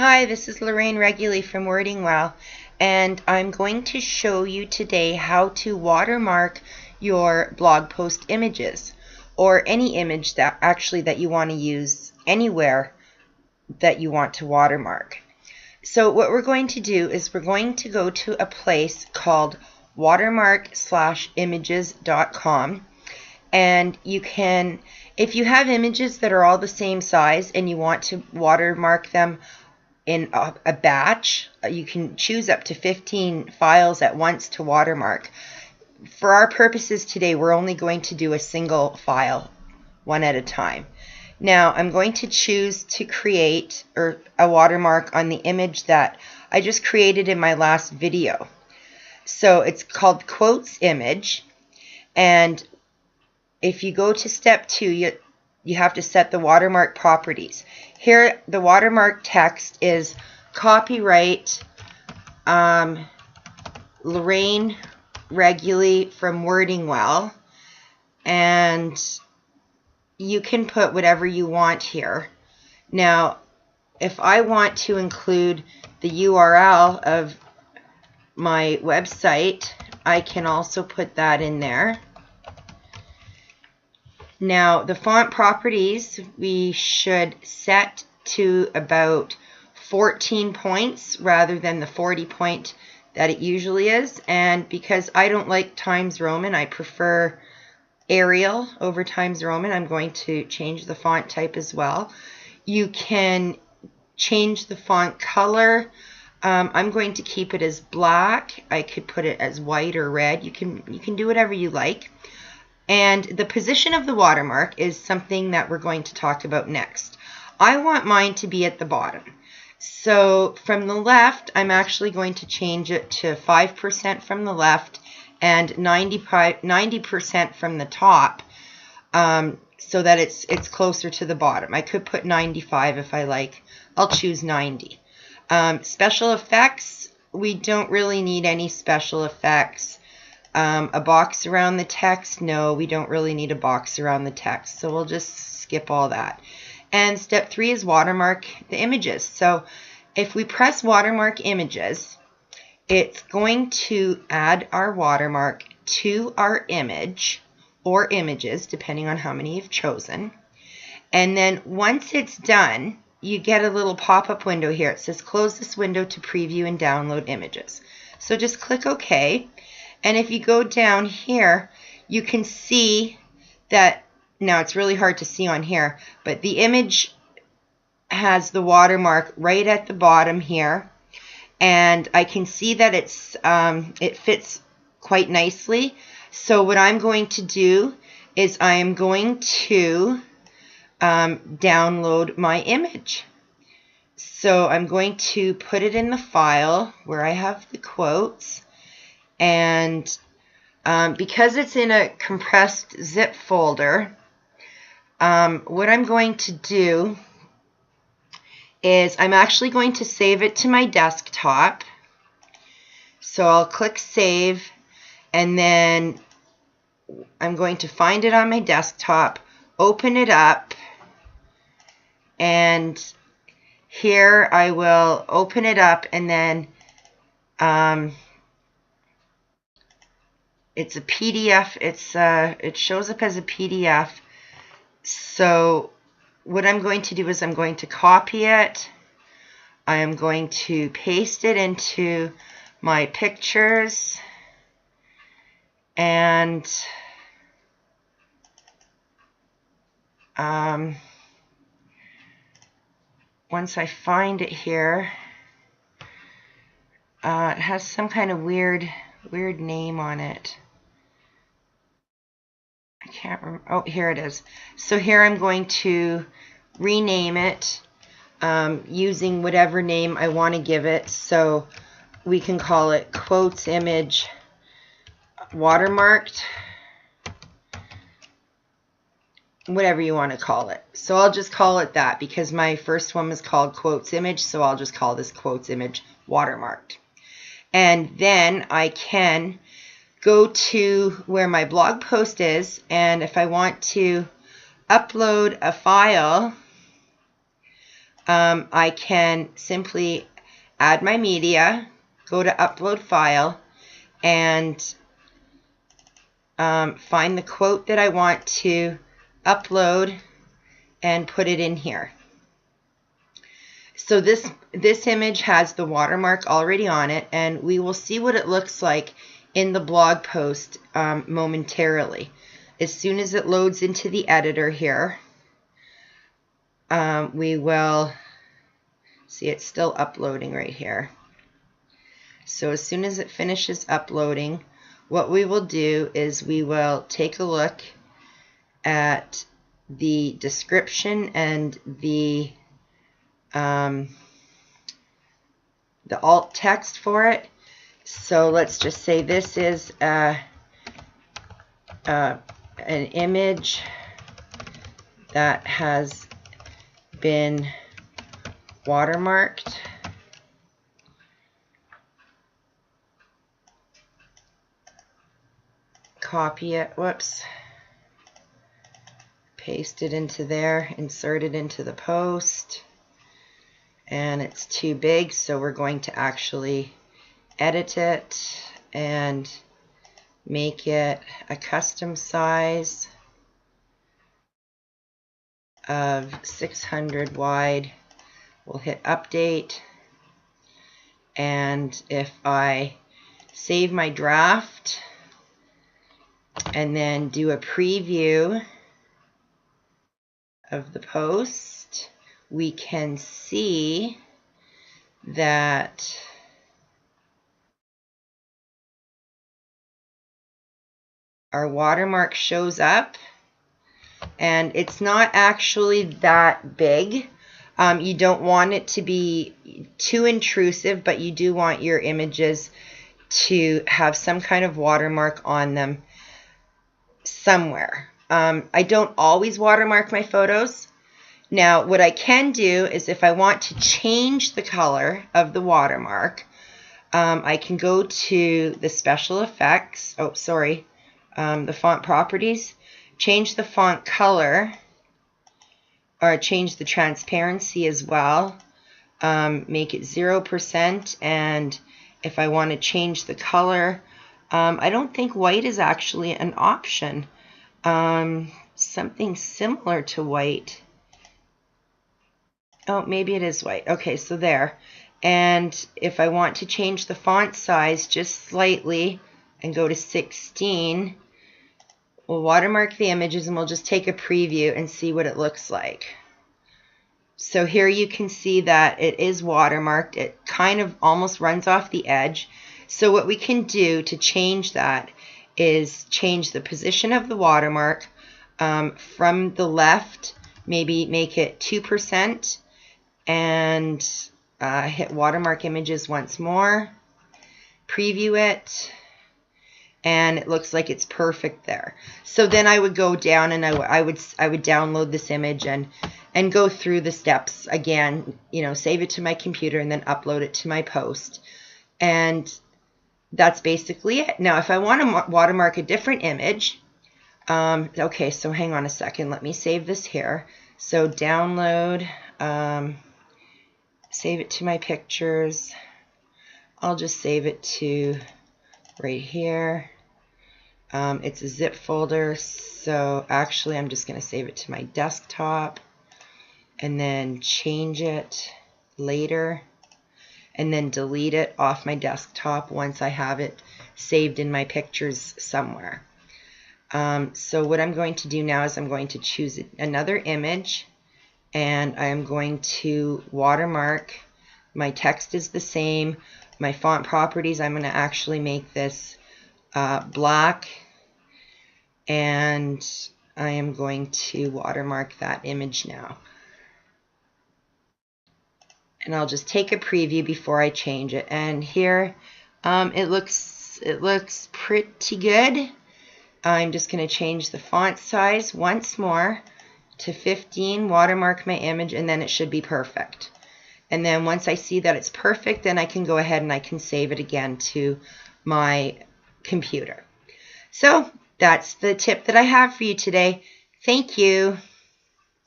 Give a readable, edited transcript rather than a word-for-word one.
Hi, this is Lorraine Reguly from Wording Well, and I'm going to show you today how to watermark your blog post images or any image that you want to use anywhere that you want to watermark. So what we're going to do is we're going to go to a place called watermark-images.com, and you can, if you have images that are all the same size and you want to watermark them in a batch, you can choose up to 15 files at once to watermark. For our purposes today, we're only going to do a single file, one at a time. Now I'm going to choose to create a watermark on the image that I just created in my last video. So it's called Quotes Image, and if you go to step 2, you have to set the watermark properties. Here, the watermark text is copyright Lorraine Reguly from Wording Well, and you can put whatever you want here. Now, if I want to include the URL of my website, I can also put that in there. Now, the font properties we should set to about 14 points rather than the 40 point that it usually is. And because I don't like Times Roman, I prefer Arial over Times Roman, I'm going to change the font type as well. You can change the font color. I'm going to keep it as black. I could put it as white or red. You can do whatever you like. And the position of the watermark is something that we're going to talk about next. I want mine to be at the bottom. So from the left, I'm actually going to change it to 5% from the left and 90% from the top, so that it's closer to the bottom. I could put 95 if I like. I'll choose 90. Special effects, we don't really need any special effects. A box around the text, no, we don't really need a box around the text, so we'll just skip all that. And step 3 is watermark the images. So if we press watermark images, it's going to add our watermark to our image or images, depending on how many you've chosen. And then once it's done, you get a little pop-up window here. It says close this window to preview and download images. So just click OK. And if you go down here, you can see that, now it's really hard to see on here, but the image has the watermark right at the bottom here. And I can see that it fits quite nicely. So what I'm going to do is I am going to download my image. So I'm going to put it in the file where I have the quotes. And because it's in a compressed zip folder, what I'm going to do is I'm actually going to save it to my desktop. So I'll click Save, and then I'm going to find it on my desktop, open it up, and here I will open it up, and then it's a PDF. It shows up as a PDF. So what I'm going to do is I'm going to copy it. I am going to paste it into my pictures, and once I find it here, it has some kind of weird name on it. I can't remember. Oh, here it is. So here I'm going to rename it using whatever name I want to give it. So we can call it Quotes Image Watermarked, whatever you want to call it. So I'll just call it that because my first one was called Quotes Image, so I'll just call this Quotes Image Watermarked. And then I can go to where my blog post is, and if I want to upload a file, I can simply add my media, go to upload file, and find the quote that I want to upload and put it in here. So this image has the watermark already on it, and we will see what it looks like in the blog post momentarily. As soon as it loads into the editor here, we will see it's still uploading right here. So as soon as it finishes uploading, what we will do is we will take a look at the description and the alt text for it. So let's just say this is an image that has been watermarked. Copy it, whoops, paste it into there, insert it into the post, and it's too big, so we're going to actually edit it and make it a custom size of 600 wide. We'll hit update, and if I save my draft and then do a preview of the post, we can see that our watermark shows up, and it's not actually that big. You don't want it to be too intrusive, but you do want your images to have some kind of watermark on them somewhere. I don't always watermark my photos. Now, what I can do is if I want to change the color of the watermark, I can go to the special effects, the font properties, change the font color, or change the transparency as well, make it 0%, and if I want to change the color, I don't think white is actually an option. Something similar to white. Oh, maybe it is white. Okay, so there. And if I want to change the font size just slightly and go to 16, we'll watermark the images and we'll just take a preview and see what it looks like. So here you can see that it is watermarked. It kind of almost runs off the edge. So what we can do to change that is change the position of the watermark from the left, maybe make it 2%, and hit Watermark Images once more, preview it, and it looks like it's perfect there. So then I would go down and I would download this image and go through the steps again, save it to my computer and then upload it to my post. And that's basically it. Now, if I want to watermark a different image, okay, so hang on a second. Let me save this here. So download, save it to my pictures. I'll just save it to right here. It's a zip folder, so actually I'm just going to save it to my desktop and then change it later and then delete it off my desktop once I have it saved in my pictures somewhere. So what I'm going to do now is I'm going to choose another image and I am going to watermark. My text is the same. My font properties, I'm going to actually make this black, and I am going to watermark that image now. And I'll just take a preview before I change it. And here it looks pretty good. I'm just going to change the font size once more to 15, watermark my image, and then it should be perfect. And then once I see that it's perfect, then I can go ahead and I can save it again to my computer. So that's the tip that I have for you today. Thank you.